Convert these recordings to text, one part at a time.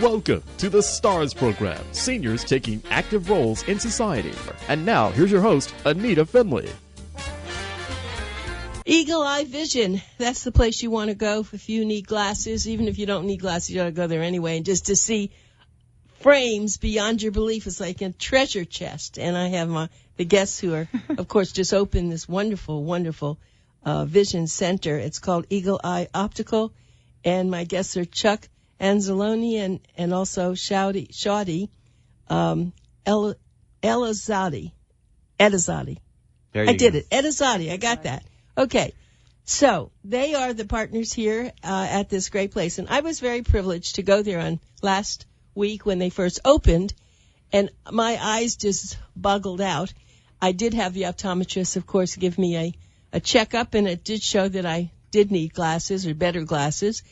Welcome to the STARS program, seniors taking active roles in society. And now, here's your host, ANITA FINLEY. Eagle Eye Vision. That's the place you want to go if you need glasses. Even if you don't need glasses, you ought to go there anyway. And just to see frames beyond your belief. It's like a treasure chest. And I have the guests who are, of course, just opened this wonderful, wonderful vision center. It's called Eagle Eye Optical. And my guests are Chuck ANZALONE and also SHADI, ETAZADY. I did it. ETAZADY. I got that. Okay. So they are the partners here at this great place. And I was very privileged to go there on last week when they first opened. And my eyes just boggled out. I did have the optometrist, of course, give me a checkup. And it did show that I did need glasses or better glasses.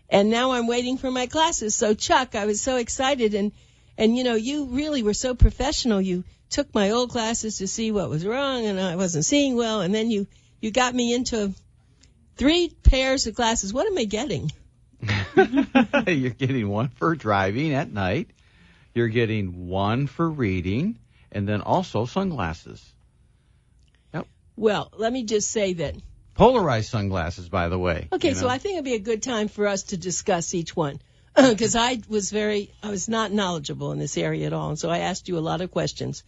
And now I'm waiting for my glasses. So, Chuck, I was so excited. And you know, you really were so professional. You took my old glasses to see what was wrong, and I wasn't seeing well. And then you got me into 3 pairs of glasses. What am I getting? You're getting one for driving at night. You're getting one for reading, and then also sunglasses. Yep. Well, let me just say that. Polarized sunglasses, by the way. Okay, so I think it'd be a good time for us to discuss each one because I was not knowledgeable in this area at all, and so I asked you a lot of questions.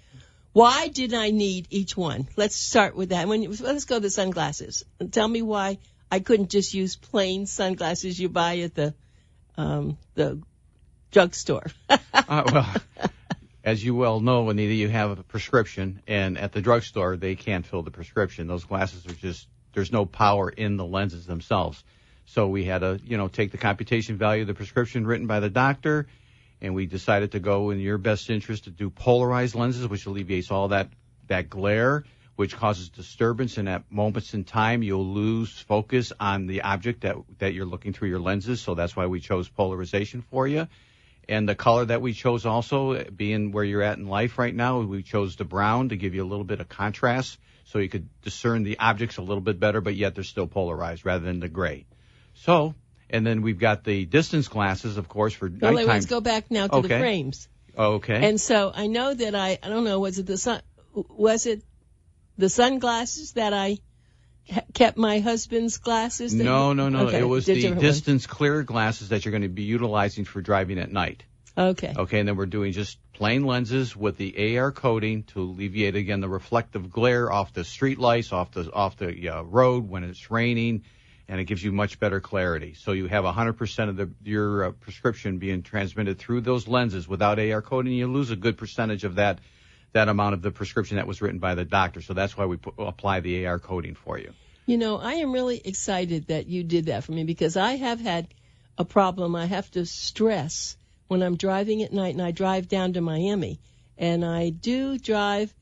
Why did I need each one? Let's start with that. Let's go to the sunglasses. Tell me why I couldn't just use plain sunglasses you buy at the drugstore. Well, as you well know, Anita, you have a prescription, and at the drugstore they can't fill the prescription. Those glasses are just. There's no power in the lenses themselves. So we had to, take the computation value of the prescription written by the doctor, and we decided to go in your best interest to do polarized lenses, which alleviates all that glare, which causes disturbance, and at moments in time you'll lose focus on the object that you're looking through your lenses. So that's why we chose polarization for you. And the color that we chose also, being where you're at in life right now, we chose the brown to give you a little bit of contrast, so you could discern the objects a little bit better, but yet they're still polarized rather than the gray. So, and then we've got the distance glasses, of course, for nighttime. Well, let's go back now to the frames. Okay. And so I know that I don't know, was it the sunglasses that I kept my husband's glasses? No. Okay. It was the distance clear glasses that you're going to be utilizing for driving at night. Okay. Okay, and then we're doing just plain lenses with the AR coating to alleviate, again, the reflective glare off the street lights, off the road when it's raining, and it gives you much better clarity. So you have 100% of your prescription being transmitted through those lenses. Without AR coating, you lose a good percentage of that amount of the prescription that was written by the doctor. So that's why we apply the AR coating for you. I am really excited that you did that for me because I have had a problem. I have to stress when I'm driving at night, and I drive down to Miami, and I do drive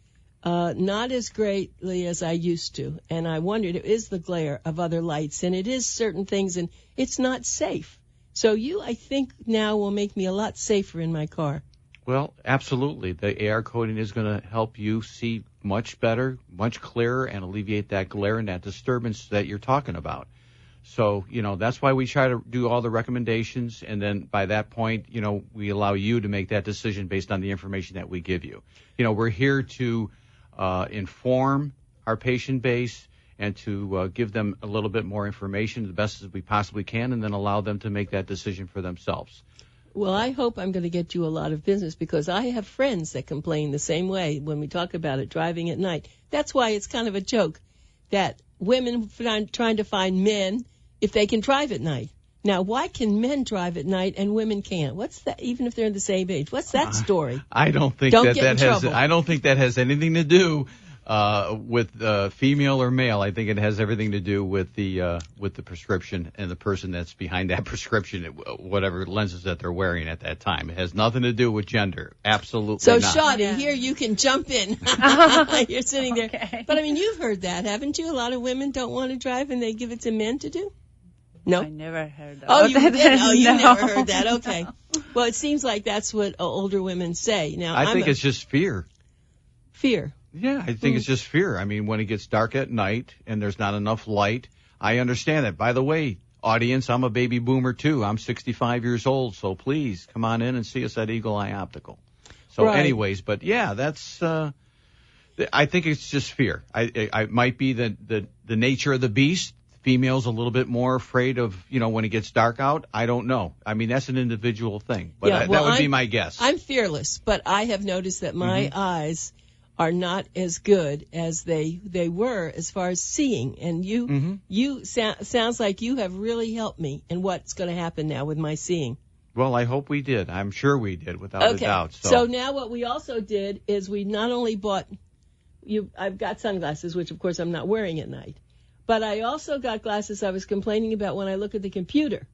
not as greatly as I used to, and I wondered, it is the glare of other lights, and it is certain things, and it's not safe. So you, I think, now will make me a lot safer in my car. Well, absolutely. The AR coating is going to help you see much better, much clearer, and alleviate that glare and that disturbance that you're talking about. So, that's why we try to do all the recommendations, and then by that point, we allow you to make that decision based on the information that we give you. We're here to inform our patient base and to give them a little bit more information the best as we possibly can, and then allow them to make that decision for themselves. Well, I hope I'm going to get you a lot of business because I have friends that complain the same way when we talk about it, driving at night. That's why it's kind of a joke that women trying to find men if they can drive at night. Now, why can men drive at night and women can't? What's that? Even if they're the same age, what's that story? I don't think I don't think that has anything to do with female or male. I think it has everything to do with the prescription and the person that's behind that prescription, whatever lenses that they're wearing at that time. It has nothing to do with gender. Absolutely so, not. So, Shadi, here you can jump in. You're sitting there. Okay. But, I mean, you've heard that, haven't you? A lot of women don't want to drive and they give it to men to do? No? I never heard that. Oh, you did? Oh, you never heard that. Okay. No. Well, it seems like that's what older women say. Now, I think it's just fear. Fear. Yeah, I think it's just fear. I mean, when it gets dark at night and there's not enough light, I understand that. By the way, audience, I'm a baby boomer too. I'm 65 years old, so please come on in and see us at Eagle Eye Optical. So anyways, but yeah, that's, I think it's just fear. I might be the nature of the beast. Female's a little bit more afraid of, when it gets dark out. I don't know. I mean, that's an individual thing, but that would be my guess. I'm fearless, but I have noticed that my eyes are not as good as they were as far as seeing. And you sounds like you have really helped me in what's going to happen now with my seeing. Well, I hope we did. I'm sure we did, without a doubt. So now what we also did is we not only bought I've got sunglasses, which of course I'm not wearing at night. But I also got glasses I was complaining about when I look at the computer.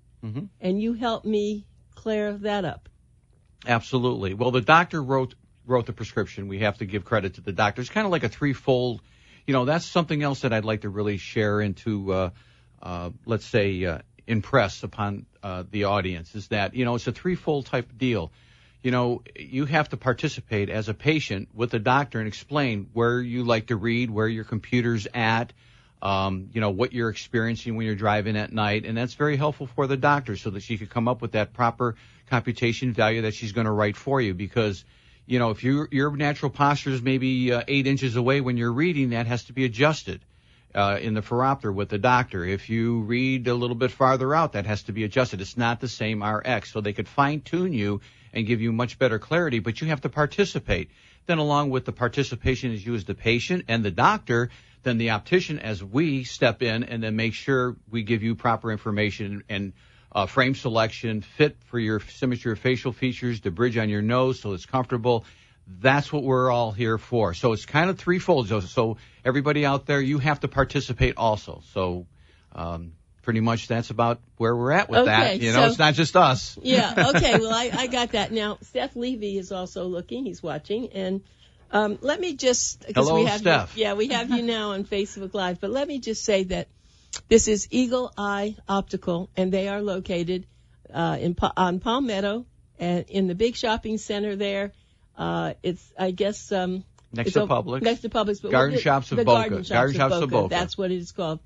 And you helped me clear that up. Absolutely. Well, the doctor wrote the prescription. We have to give credit to the doctor. It's kind of like a threefold. That's something else that I'd like to really share into, let's say, impress upon the audience, is that, it's a threefold type of deal. You have to participate as a patient with the doctor and explain where you like to read, where your computer's at, what you're experiencing when you're driving at night. And that's very helpful for the doctor so that she could come up with that proper computation value that she's going to write for you. Because, if your natural posture is maybe 8 inches away when you're reading, that has to be adjusted in the phoropter with the doctor. If you read a little bit farther out, that has to be adjusted. It's not the same RX. So they could fine-tune you and give you much better clarity, but you have to participate. Then along with the participation is you as the patient and the doctor, then the optician as we step in and then make sure we give you proper information and frame selection, fit for your symmetry of facial features, the bridge on your nose so it's comfortable. That's what we're all here for. So it's kind of threefold. So everybody out there, you have to participate also. So pretty much that's about where we're at with that. It's not just us. Yeah, okay. Well, I got that. Now, Steph Levy is also looking. He's watching. And let me just... Hello, Steph. We have you now on Facebook Live. But let me just say that this is Eagle Eye Optical, and they are located on Palmetto and in the big shopping center there. It's, I guess... next to Publix. Next to Publix. Garden Shops of Boca. Garden Shops of Boca. That's what it is called.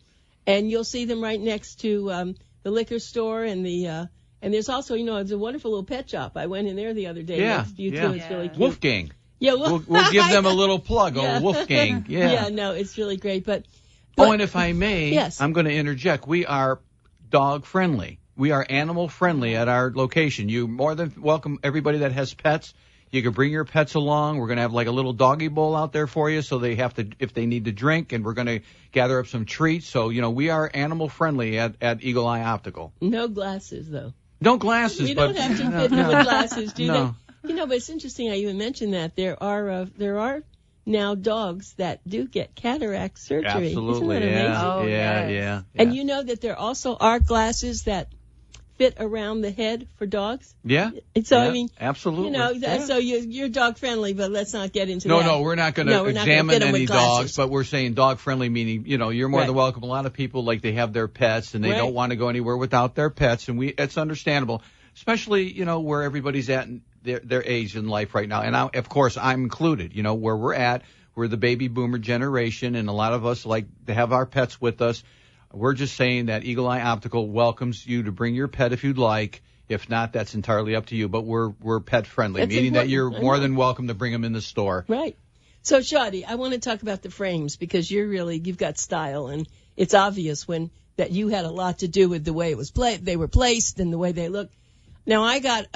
And you'll see them right next to the liquor store and and there's also, it's a wonderful little pet shop. I went in there the other day. Next to you too. It's really cute. Wolfgang. Yeah, we'll give them a little plug. Yeah. Wolfgang. Yeah. Yeah, no, it's really great. But and if I may, yes. I'm going to interject. We are dog friendly. We are animal friendly at our location. You more than welcome everybody that has pets. You can bring your pets along. We're going to have like a little doggy bowl out there for you so they have to, if they need to drink, and we're going to gather up some treats. So, we are animal friendly at Eagle Eye Optical. No glasses, though. No glasses. You don't have to fit with glasses, do they? But it's interesting I even mentioned that. There are now dogs that do get cataract surgery. Absolutely. Isn't that amazing? Oh, yeah. And you know that there also are glasses that fit around the head for dogs? Yeah. So, yeah, I mean, absolutely. So you're dog friendly, but let's not get into that. No, we're not going to examine any dogs, but we're saying dog friendly, meaning, you're more than welcome. A lot of people, they have their pets and they don't want to go anywhere without their pets, and it's understandable, especially, where everybody's at in their age in life right now. And of course, I'm included, where we're at. We're the baby boomer generation, and a lot of us like to have our pets with us. We're just saying that Eagle Eye Optical welcomes you to bring your pet if you'd like. If not, that's entirely up to you. But we're pet friendly, meaning that you're more than welcome to bring them in the store. Right. So, Shadi, I want to talk about the frames because you've got style, and it's obvious that you had a lot to do with the way they were placed and the way they look. Now, I got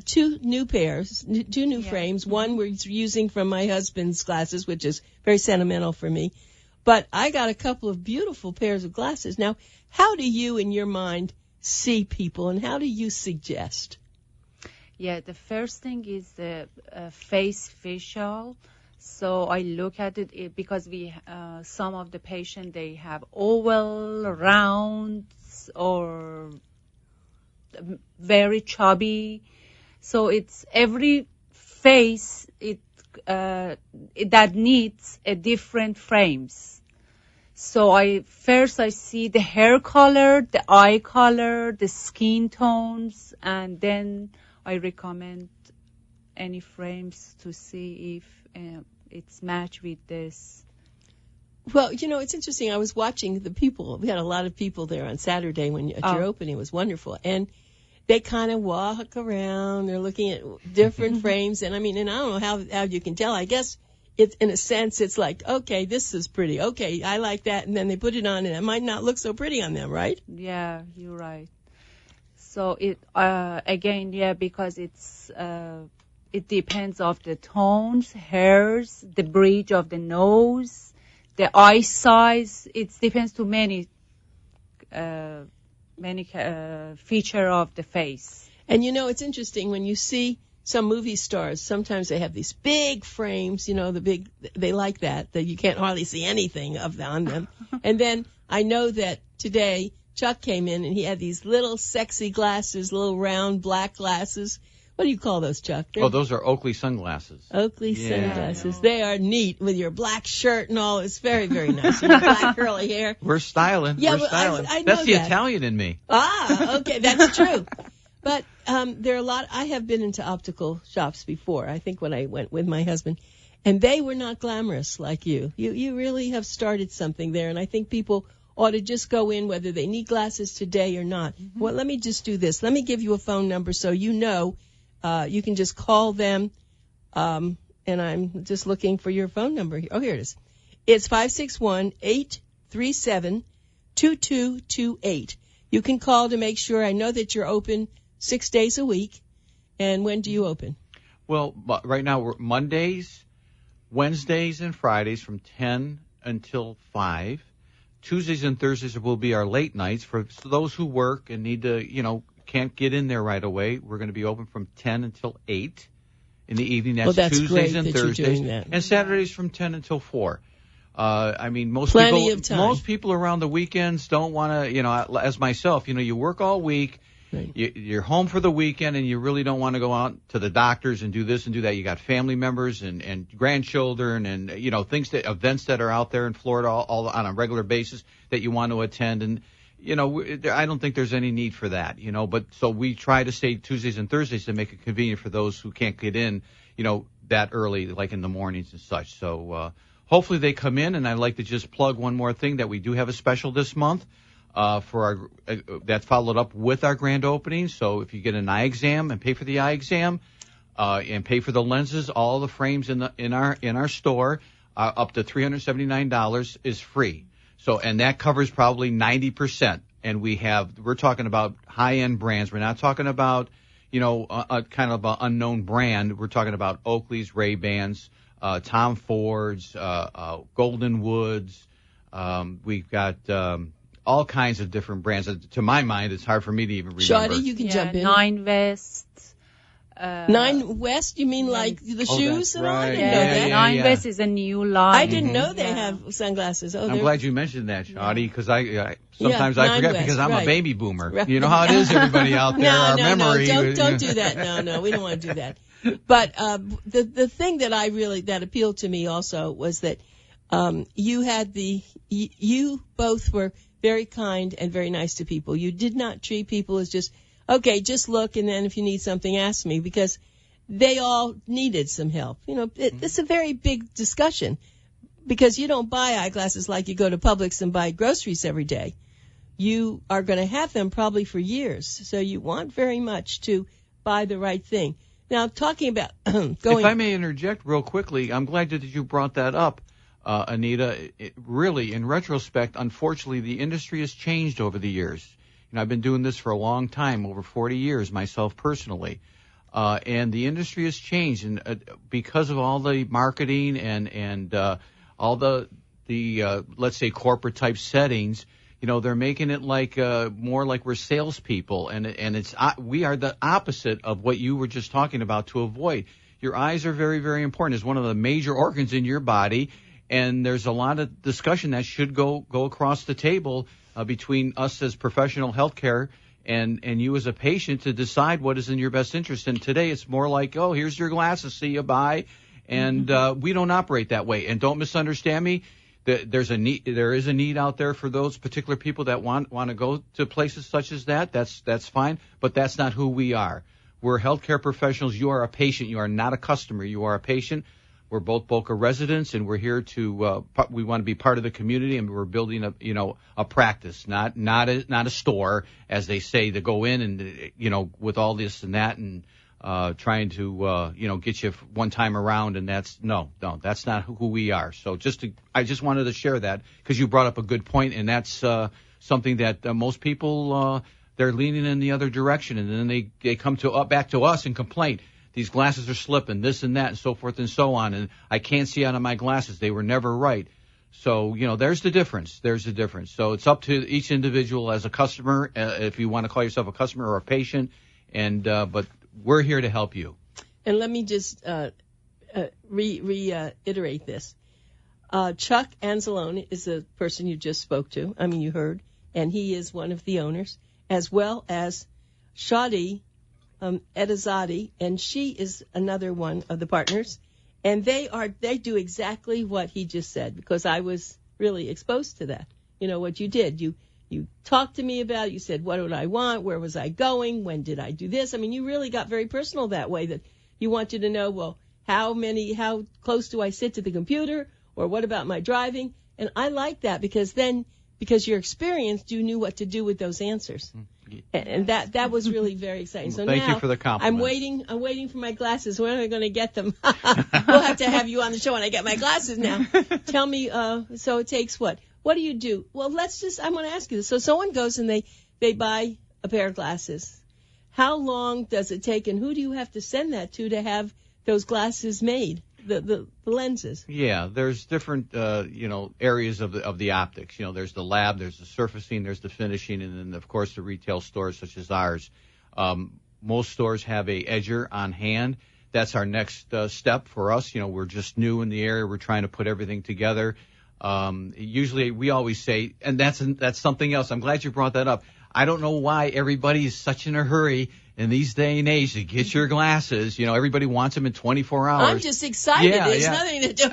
two new frames. One we're using from my husband's glasses, which is very sentimental for me. But I got a couple of beautiful pairs of glasses. Now, how do you, in your mind, see people, and how do you suggest? Yeah, the first thing is the facial. So I look at it because some of the patients, they have oval, rounds, or very chubby. So it's every face that needs a different frames. So I see the hair color, the eye color, the skin tones, and then I recommend any frames to see if it's matched with this. Well, it's interesting. I was watching the people. We had a lot of people there on Saturday at your opening. It was wonderful. And they kind of walk around. They're looking at different frames. And I don't know how you can tell. I guess it's, in a sense, it's like, okay, this is pretty. Okay, I like that. And then they put it on, and it might not look so pretty on them, right? Yeah, you're right. So again, because it depends of the tones, hairs, the bridge of the nose, the eye size. It depends to many feature of the face. And it's interesting when you see some movie stars. Sometimes they have these big frames. They like that you can't hardly see anything on them. And then I know that today Chuck came in and he had these little sexy glasses, little round black glasses. What do you call those, Chuck? Those are Oakley sunglasses. Oakley sunglasses. They are neat with your black shirt and all. It's very, very nice. And your black curly hair. We're styling. Yeah, we're styling. I know That's the that. Italian in me. Ah, okay, that's true. But there are a lot. I have been into optical shops before. I think when I went with my husband, and they were not glamorous like you. You really have started something there, and I think people ought to just go in whether they need glasses today or not. Mm-hmm. Well, let me just do this. Let me give you a phone number so you know. You can just call them, and I'm just looking for your phone number. Oh, here it is. It's 561-837-2228. You can call to make sure. I know that you're open 6 days a week. And when do you open? Well, right now we're Mondays, Wednesdays, and Fridays from 10 until 5. Tuesdays and Thursdays will be our late nights for those who work and need to, can't get in there right away. We're going to be open from 10 until 8 in the evening. That's Tuesdays and Thursdays. And Saturdays from 10 until 4. Most people around the weekends don't want to, as myself, you work all week. Right. You're home for the weekend, and you really don't want to go out to the doctors and do this and do that. You got family members and grandchildren and, events that are out there in Florida all on a regular basis that you want to attend. And, I don't think there's any need for that, but so we try to stay Tuesdays and Thursdays to make it convenient for those who can't get in, that early, like in the mornings and such. So hopefully they come in, and I'd like to just plug one more thing that we do have a special this month for our that's followed up with our grand opening. So if you get an eye exam and pay for the eye exam and pay for the lenses, all the frames in our store up to $379 is free. So, and that covers probably 90%. And we're talking about high-end brands. We're not talking about, a kind of an unknown brand. We're talking about Oakley's, Ray-Bans, Tom Ford's, Golden Woods. We've got all kinds of different brands. To my mind, it's hard for me to even remember. Shadi, you can jump in. Nine West. Nine West, you mean like the shoes and all? I didn't know that. Nine West is a new line. I didn't know they have sunglasses. I'm glad you mentioned that, Shadi, because sometimes I forget because I'm a baby boomer. Right. You know how it is, everybody out there. Our memory. Don't do that. No, we don't want to do that. But the thing that appealed to me also was that you both were very kind and very nice to people. You did not treat people as just, okay, just look, and then if you need something, ask me, because they all needed some help. It's a very big discussion, because you don't buy eyeglasses like you go to Publix and buy groceries every day. You are going to have them probably for years, so you want very much to buy the right thing. Now, talking about If I may interject real quickly, I'm glad that you brought that up, Anita. Really, in retrospect, unfortunately, the industry has changed over the years. I've been doing this for a long time, over 40 years myself personally, and the industry has changed, and because of all the marketing and all the let's say corporate type settings, they're making it like more like we're salespeople, and we are the opposite of what you were just talking about to avoid. Your eyes are very, very important. It's one of the major organs in your body, and there's a lot of discussion that should go across the table between us as professional healthcare and you as a patient to decide what is in your best interest. And today it's more like, oh, here's your glasses, see you, bye. And we don't operate that way. And don't misunderstand me. There is a need out there for those particular people that want to go to places such as that. That's fine, but that's not who we are. We're healthcare professionals. You are a patient. You are not a customer. You are a patient. We're both Boca residents, and we're here to we want to be part of the community, and we're building a practice, not a store, as they say, to go in and with all this and that and trying to get you one time around, and that's not who we are. So I just wanted to share that because you brought up a good point, and that's something that most people they're leaning in the other direction, and then they come back to us and complain. These glasses are slipping, this and that, and so forth and so on, and I can't see out of my glasses. They were never right. So, there's the difference. So it's up to each individual as a customer, if you want to call yourself a customer or a patient, but we're here to help you. And let me just reiterate this. Chuck Anzalone is the person you just spoke to. You heard, and he is one of the owners, as well as SHADI, ETAZADY, and she is another one of the partners, and they do exactly what he just said, because I was really exposed to that. What you did, you talked to me about it, you said, what would I want, where was I going, when did I do this? You really got very personal that way, that you wanted to know, well, how close do I sit to the computer, or what about my driving? And I like that, because you're experienced, you knew what to do with those answers. And that was really very exciting. So thank now you for the compliment. I'm waiting for my glasses. When am I going to get them? We'll have to have you on the show when I get my glasses now. Tell me, so it takes what? What do you do? Well, I'm going to ask you this. So someone goes and they buy a pair of glasses. How long does it take, and who do you have to send that to have those glasses made? The lenses. Yeah, there's different areas of the optics. There's the lab, there's the surfacing, there's the finishing, and then of course the retail stores such as ours. Most stores have a edger on hand. That's our next step for us. We're just new in the area. We're trying to put everything together. Usually we always say, and that's something else. I'm glad you brought that up. I don't know why everybody is such in a hurry in these day and age to get your glasses. Everybody wants them in 24 hours. I'm just excited. There's nothing to do.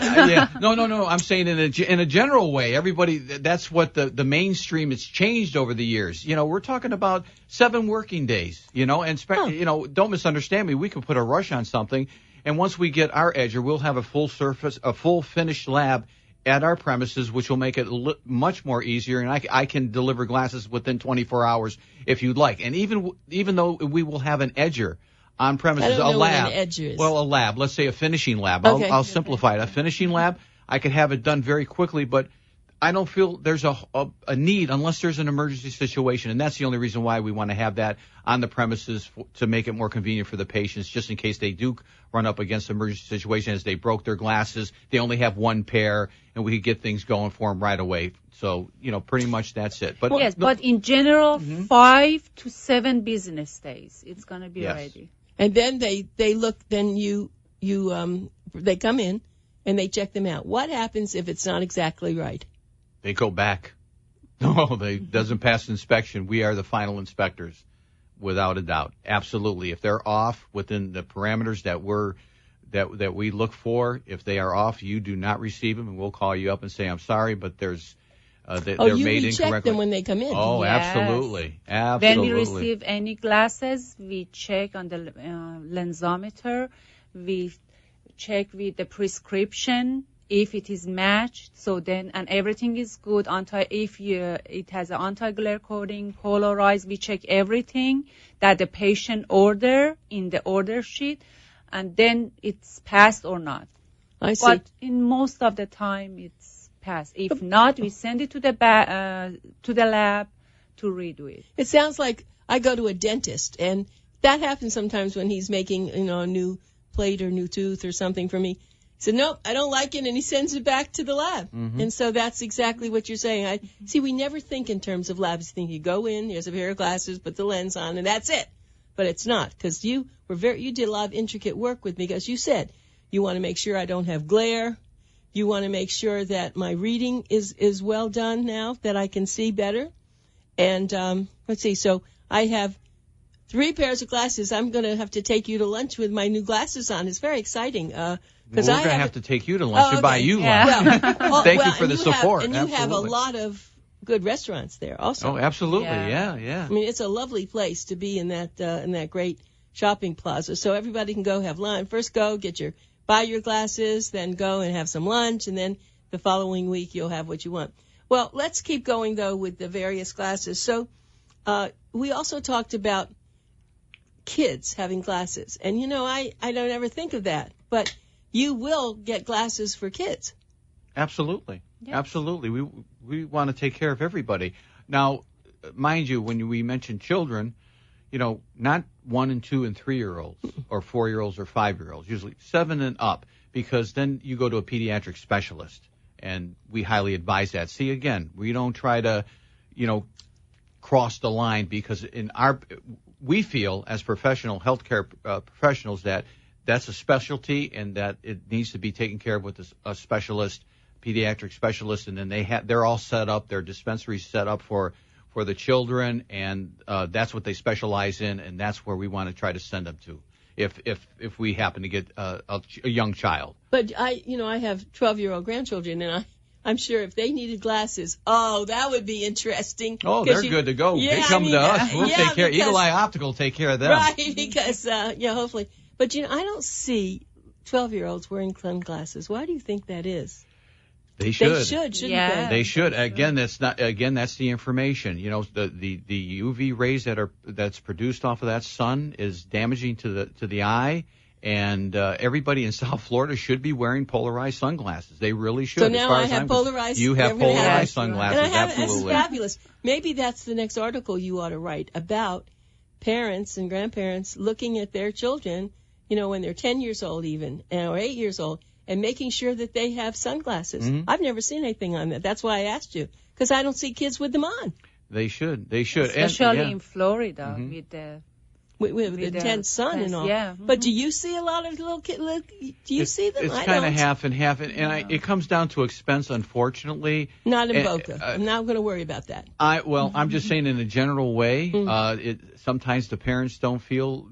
No. I'm saying in a general way, everybody, that's what the mainstream has changed over the years. We're talking about 7 working days, and don't misunderstand me. We can put a rush on something, and once we get our edger, we'll have a full finished lab at our premises, which will make it much more easier, and I can deliver glasses within 24 hours if you'd like. And even though we will have an edger on premises, I don't know a lab. what an edger is. Well, a lab. Let's say a finishing lab. Okay. I'll simplify it. A finishing lab, I could have it done very quickly, but I don't feel there's a need unless there's an emergency situation, and that's the only reason why we want to have that on the premises to make it more convenient for the patients, just in case they do run up against an emergency situation as they broke their glasses. They only have one pair, and we could get things going for them right away. So, pretty much that's it. But yes, but in general, 5 to 7 business days, it's going to be ready. And then they look. Then they come in and they check them out. What happens if it's not exactly right? They go back. No, they doesn't pass inspection. We are the final inspectors, without a doubt. Absolutely. If they're off within the parameters that we look for, if they are off, you do not receive them, and we'll call you up and say, I'm sorry, but they're made incorrectly. You check them when they come in. Oh, yes. Absolutely. When we receive any glasses, we check on the lensometer. We check with the prescription if it is matched. So then, and everything is good. If it has an anti-glare coating, polarized, we check everything that the patient order in the order sheet, and then it's passed or not. I see. But in most of the time, it's passed. If not, we send it to the lab to redo it. It sounds like I go to a dentist, and that happens sometimes when he's making a new plate or new tooth or something for me. He said, nope, I don't like it, and he sends it back to the lab. Mm-hmm. And so that's exactly what you're saying. We never think in terms of labs. You think you go in, here's a pair of glasses, put the lens on, and that's it. But it's not, because you did a lot of intricate work with me, because you said you want to make sure I don't have glare. You want to make sure that my reading is well done now, that I can see better. And let's see, so I have 3 pairs of glasses. I'm going to have to take you to lunch with my new glasses on. It's very exciting. We're going to have to take you to lunch and buy you lunch. Yeah. Thank you for the support. And you have a lot of good restaurants there also. Oh, absolutely. Yeah. I mean, it's a lovely place to be in that great shopping plaza. So everybody can go have lunch. First go, get your buy your glasses, then go and have some lunch, and then the following week you'll have what you want. Well, let's keep going, though, with the various glasses. So we also talked about kids having glasses. And, I don't ever think of that. But you will get glasses for kids. Absolutely. Yes. Absolutely. We want to take care of everybody. Now, mind you, when we mention children, not 1 and 2 and 3-year-olds or 4-year-olds or 5-year-olds, usually 7 and up, because then you go to a pediatric specialist, and we highly advise that. See, again, we don't try to, cross the line, because we feel as professional healthcare professionals that that's a specialty and that it needs to be taken care of with a specialist, pediatric specialist, and then they're all set up, their dispensaries set up for the children, and that's what they specialize in, and that's where we want to try to send them to if we happen to get a young child. But I have 12-year-old grandchildren, and I'm sure if they needed glasses, that would be interesting. Oh, they're good to go. Yeah, they come to us. We'll take care. Eagle Eye Optical will take care of them. Right, because hopefully. But I don't see 12-year-olds wearing sunglasses. Why do you think that is? They should. They should, shouldn't they? They should. Again, that's the information. The UV rays that's produced off of that sun is damaging to the eye, and everybody in South Florida should be wearing polarized sunglasses. They really should. So now I have polarized. You have polarized sunglasses. And absolutely. That's fabulous. Maybe that's the next article you ought to write about parents and grandparents looking at their children, when they're 10 years old even, or 8 years old, and making sure that they have sunglasses. Mm-hmm. I've never seen anything on that. That's why I asked you, because I don't see kids with them on. They should. They should. Especially in Florida with the intense sun and all. Yeah. Mm-hmm. But do you see a lot of little kids? Do you see them? It's kind of half and half. It comes down to expense, unfortunately. Not in Boca. I'm not going to worry about that. I'm just saying in a general way, sometimes the parents don't feel,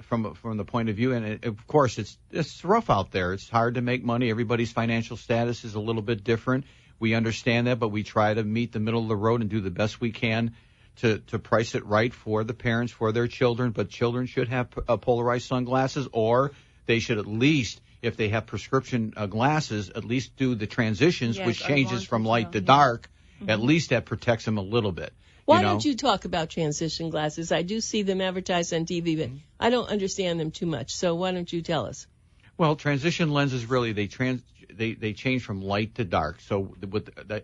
from the point of view, and of course it's rough out there. It's hard to make money. Everybody's financial status is a little bit different. We understand that, but we try to meet the middle of the road and do the best we can to price it right for the parents, for their children. But children should have polarized sunglasses, or they should at least, if they have prescription glasses, at least do the transitions, which changes from light to dark. Mm-hmm. At least that protects them a little bit. Why don't you talk about transition glasses? I do see them advertised on TV, but I don't understand them too much. So why don't you tell us? Well, transition lenses really they change from light to dark. So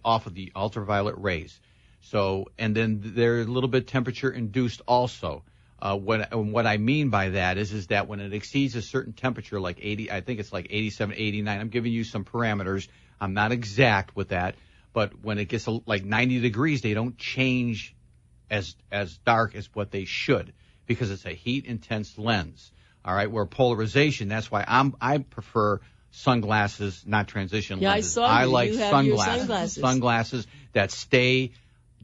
off of the ultraviolet rays. So and then they're a little bit temperature induced also. What I mean by that is that when it exceeds a certain temperature, like 80, I think it's like 87, 89. I'm giving you some parameters. I'm not exact with that. But when it gets like 90 degrees, they don't change as dark as what they should, because it's a heat intense lens. All right, where polarization, that's why I prefer sunglasses, not transition lenses. I like sunglasses. Sunglasses that stay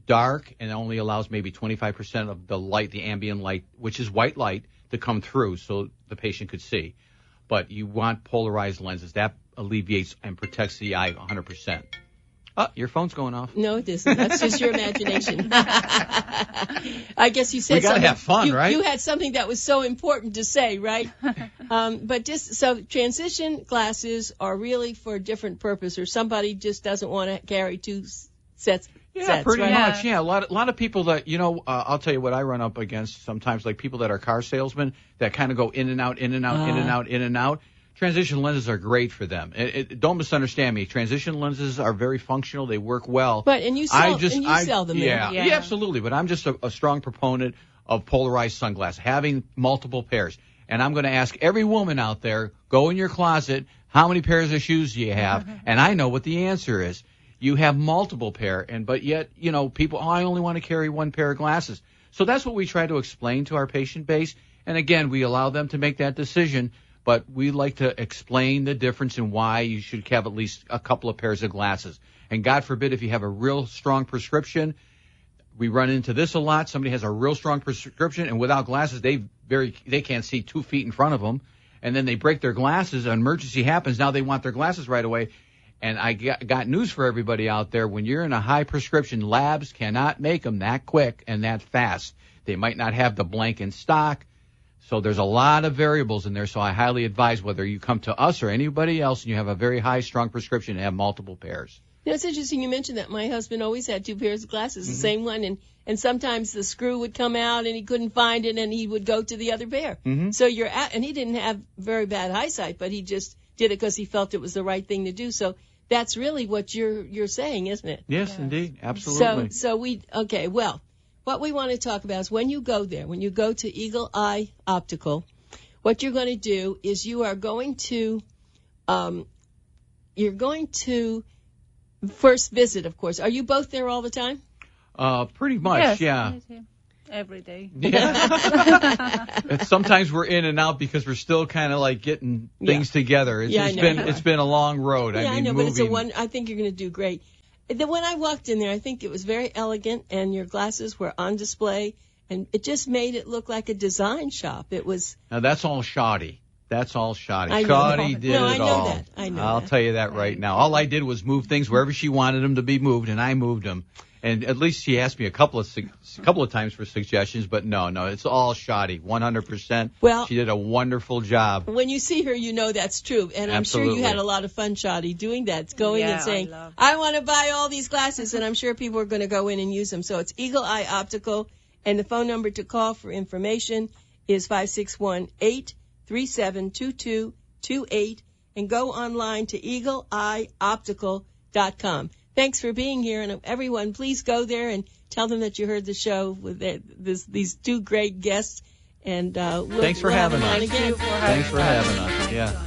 dark and only allows maybe 25% of the light, the ambient light, which is white light, to come through so the patient could see. But you want polarized lenses. That alleviates and protects the eye 100%. Oh, your phone's going off. No, it isn't. That's just your imagination. I guess you said we gotta something. Have fun, right? You had something that was so important to say, right? But so transition glasses are really for a different purpose, or somebody just doesn't want to carry two sets. Yeah, pretty right? much. Yeah, a lot of people that I'll tell you what I run up against sometimes, like people that are car salesmen that kind of go in and out, in and out, in and out, in and out. Transition lenses are great for them. Don't misunderstand me. Transition lenses are very functional. They work well. But you sell them. Yeah, absolutely. But I'm just a strong proponent of polarized sunglasses, having multiple pairs. And I'm going to ask every woman out there, go in your closet, how many pairs of shoes do you have? And I know what the answer is. You have multiple pair, but yet, people, I only want to carry one pair of glasses. So that's what we try to explain to our patient base. And again, we allow them to make that decision. But we like to explain the difference in why you should have at least a couple of pairs of glasses. And God forbid, if you have a real strong prescription, we run into this a lot. Somebody has a real strong prescription, and without glasses, they can't see 2 feet in front of them. And then they break their glasses. An emergency happens. Now they want their glasses right away. And I got news for everybody out there. When you're in a high prescription, labs cannot make them that quick and that fast. They might not have the blank in stock. So there's a lot of variables in there, so I highly advise whether you come to us or anybody else and you have a very high, strong prescription and have multiple pairs. You know, it's interesting you mentioned that. My husband always had 2 pairs of glasses, the same one, and sometimes the screw would come out and he couldn't find it and he would go to the other pair. So and he didn't have very bad eyesight, but he just did it because he felt it was the right thing to do. So that's really what you're saying, isn't it? Yes, indeed. Absolutely. Well, what we want to talk about is when you go there, when you go to Eagle Eye Optical, what you're going to do is you're going to first visit, of course. Are you both there all the time? Pretty much, Yes, yeah. every day. Yeah. Sometimes we're in and out because we're still kind of like getting things together. It's been a long road. Yeah, I mean, but I think you're going to do great. When I walked in there, I think it was very elegant, and your glasses were on display, and it just made it look like a design shop. It was. Now that's all Shadi. That's all Shadi. I know. Shadi did No, I it know all. that. I know I'll that. tell you that right now. All I did was move things wherever she wanted them to be moved, and I moved them. And at least she asked me a couple of times for suggestions, but no, it's all Shadi, 100%. Well, she did a wonderful job. When you see her, you know that's true. And I'm sure you had a lot of fun, Shadi, doing that, going and saying, I want to buy all these glasses, and I'm sure people are going to go in and use them. So it's Eagle Eye Optical, and the phone number to call for information is 561-837-2228, and go online to eagleeyeoptical.com. Thanks for being here, and everyone, please go there and tell them that you heard the show with these 2 great guests. And Thanks for having us. Again. Thanks for having us. Yeah.